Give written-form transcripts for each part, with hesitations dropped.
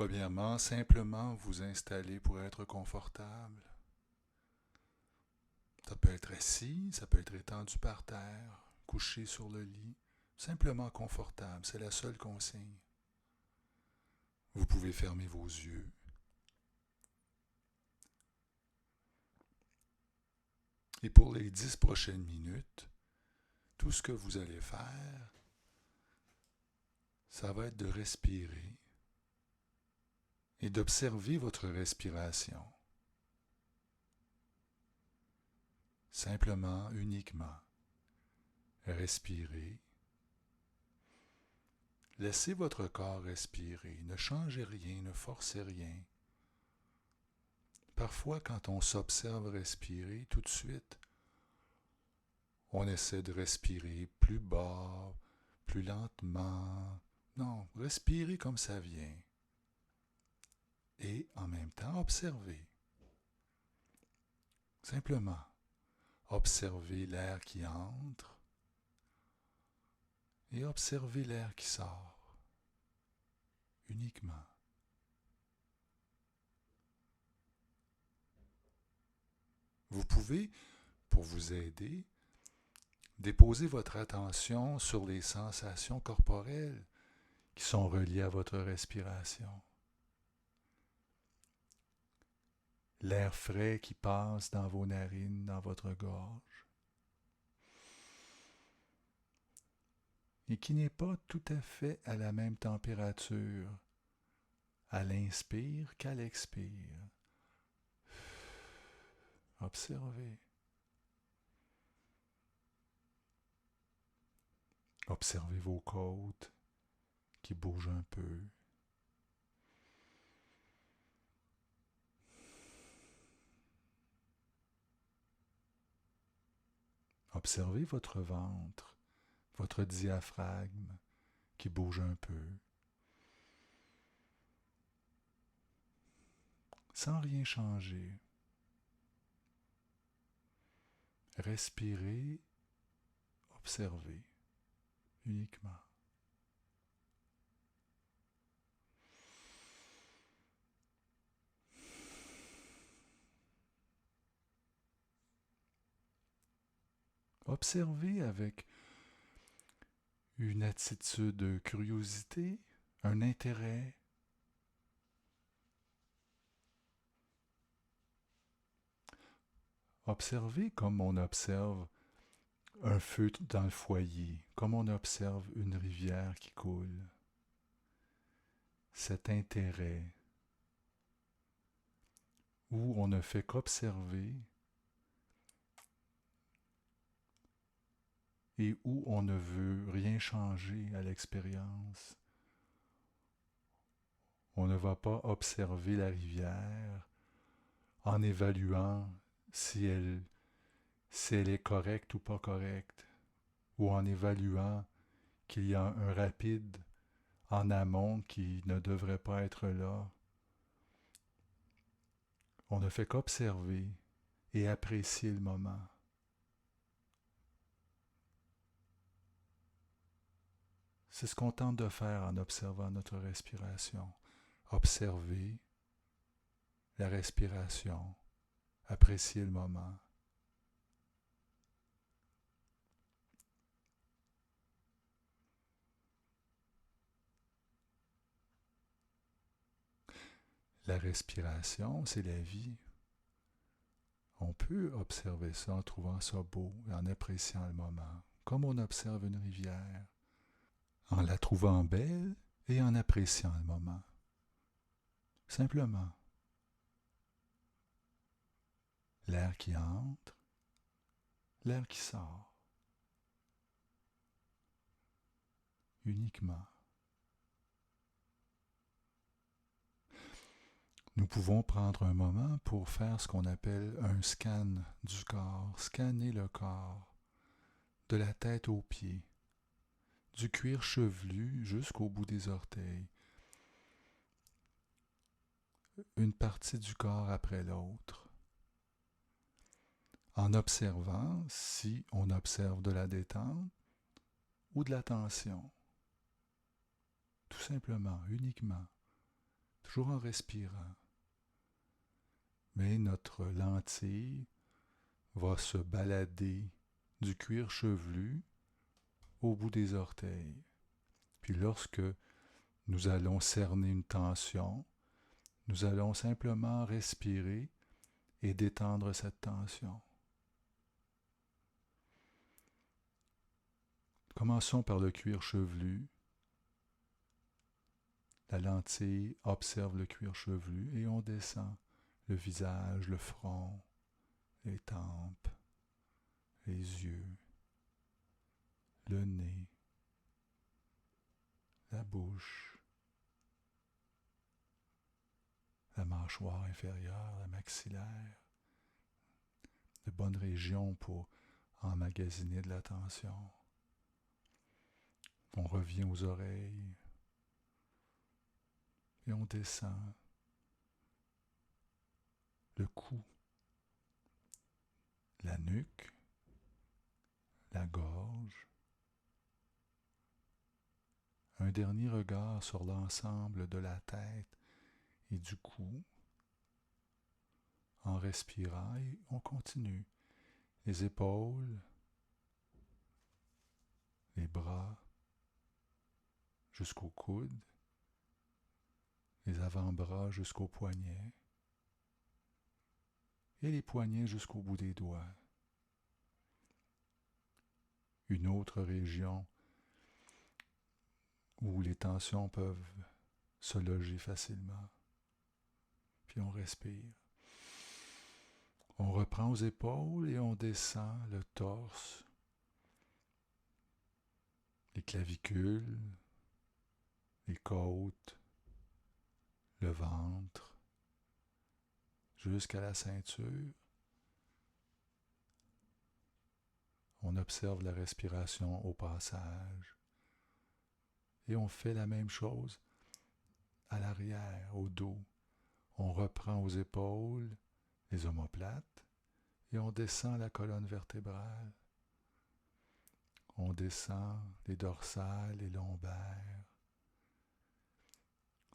Premièrement, simplement vous installer pour être confortable. Ça peut être assis, ça peut être étendu par terre, couché sur le lit, simplement confortable, c'est la seule consigne. Vous pouvez fermer vos yeux. Et pour les 10 prochaines minutes, tout ce que vous allez faire, ça va être de respirer et d'observer votre respiration. Simplement, uniquement, respirer. Laissez votre corps respirer, ne changez rien, ne forcez rien. Parfois, quand on s'observe respirer, tout de suite, on essaie de respirer plus bas, plus lentement. Non, respirez comme ça vient. Et en même temps, observez. Simplement, observez l'air qui entre et observez l'air qui sort. Uniquement. Vous pouvez, pour vous aider, déposer votre attention sur les sensations corporelles qui sont reliées à votre respiration. L'air frais qui passe dans vos narines, dans votre gorge, et qui n'est pas tout à fait à la même température à l'inspire qu'à l'expire. Observez. Observez vos côtes qui bougent un peu. Observez votre ventre, votre diaphragme qui bouge un peu. Sans rien changer. Respirez, observez uniquement. Observez avec une attitude de curiosité, un intérêt. Observez comme on observe un feu dans le foyer, comme on observe une rivière qui coule. Cet intérêt où on ne fait qu'observer et où on ne veut rien changer à l'expérience. On ne va pas observer la rivière en évaluant si elle est correcte ou pas correcte, ou en évaluant qu'il y a un rapide en amont qui ne devrait pas être là. On ne fait qu'observer et apprécier le moment. C'est ce qu'on tente de faire en observant notre respiration. Observer la respiration, apprécier le moment. La respiration, c'est la vie. On peut observer ça en trouvant ça beau et en appréciant le moment, comme on observe une rivière, en la trouvant belle et en appréciant le moment. Simplement. L'air qui entre, l'air qui sort. Uniquement. Nous pouvons prendre un moment pour faire ce qu'on appelle un scan du corps, scanner le corps, de la tête aux pieds, du cuir chevelu jusqu'au bout des orteils, une partie du corps après l'autre, en observant si on observe de la détente ou de la tension. Tout simplement, uniquement. toujours en respirant. Mais notre lentille va se balader du cuir chevelu au bout des orteils. Puis lorsque nous allons cerner une tension, nous allons simplement respirer et détendre cette tension. Commençons par le cuir chevelu. La lentille observe le cuir chevelu et on descend le visage, le front, les tempes, les yeux, le nez, la bouche, la mâchoire inférieure, la maxillaire, de bonnes régions pour emmagasiner de la tension. On revient aux oreilles et on descend le cou, la nuque, la gorge. Un dernier regard sur l'ensemble de la tête et du cou. En respirant et on continue. Les épaules, les bras jusqu'au coude, les avant-bras jusqu'aux poignets et les poignets jusqu'au bout des doigts. Une autre région où les tensions peuvent se loger facilement. Puis on respire. On reprend aux épaules et on descend le torse, les clavicules, les côtes, le ventre, jusqu'à la ceinture. On observe la respiration au passage. Et on fait la même chose à l'arrière, au dos. On reprend aux épaules les omoplates et on descend la colonne vertébrale. On descend les dorsales, les lombaires.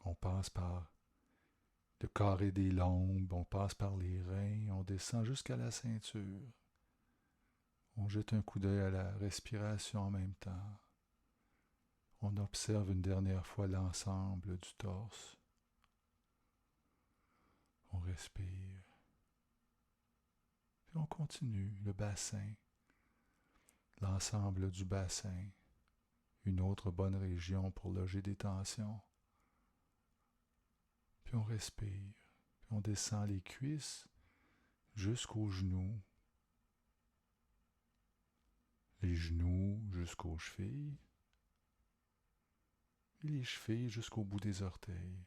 On passe par le carré des lombes, on passe par les reins, on descend jusqu'à la ceinture. On jette un coup d'œil à la respiration en même temps. On observe une dernière fois l'ensemble du torse. On respire. Puis on continue le bassin, l'ensemble du bassin, une autre bonne région pour loger des tensions. Puis on respire. Puis on descend les cuisses jusqu'aux genoux, les genoux jusqu'aux chevilles, et les chevilles jusqu'au bout des orteils.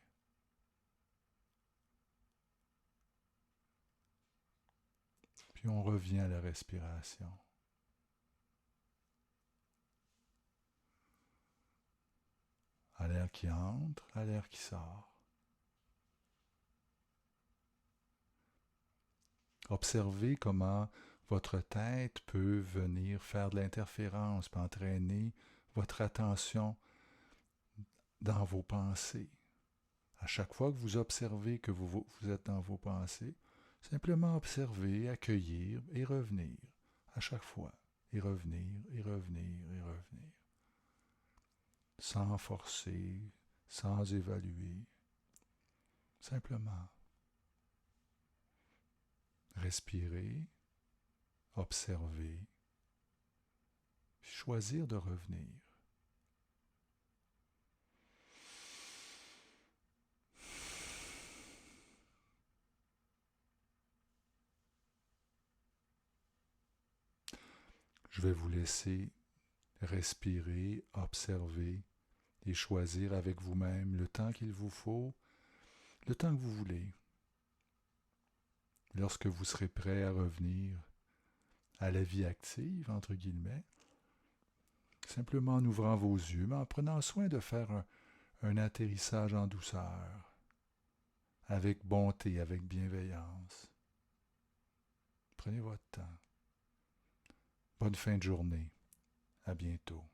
Puis on revient à la respiration. À l'air qui entre, à l'air qui sort. Observez comment votre tête peut venir faire de l'interférence, peut entraîner votre attention dans vos pensées. À chaque fois que vous observez que vous êtes dans vos pensées, simplement observer, accueillir et revenir à chaque fois. Et revenir, et revenir, et revenir. Sans forcer, sans évaluer. Simplement. Respirer, observer, puis choisir de revenir. Je vais vous laisser respirer, observer et choisir avec vous-même le temps qu'il vous faut, le temps que vous voulez. Lorsque vous serez prêt à revenir à la vie active, entre guillemets, simplement en ouvrant vos yeux, mais en prenant soin de faire un atterrissage en douceur, avec bonté, avec bienveillance. Prenez votre temps. Bonne fin de journée. À bientôt.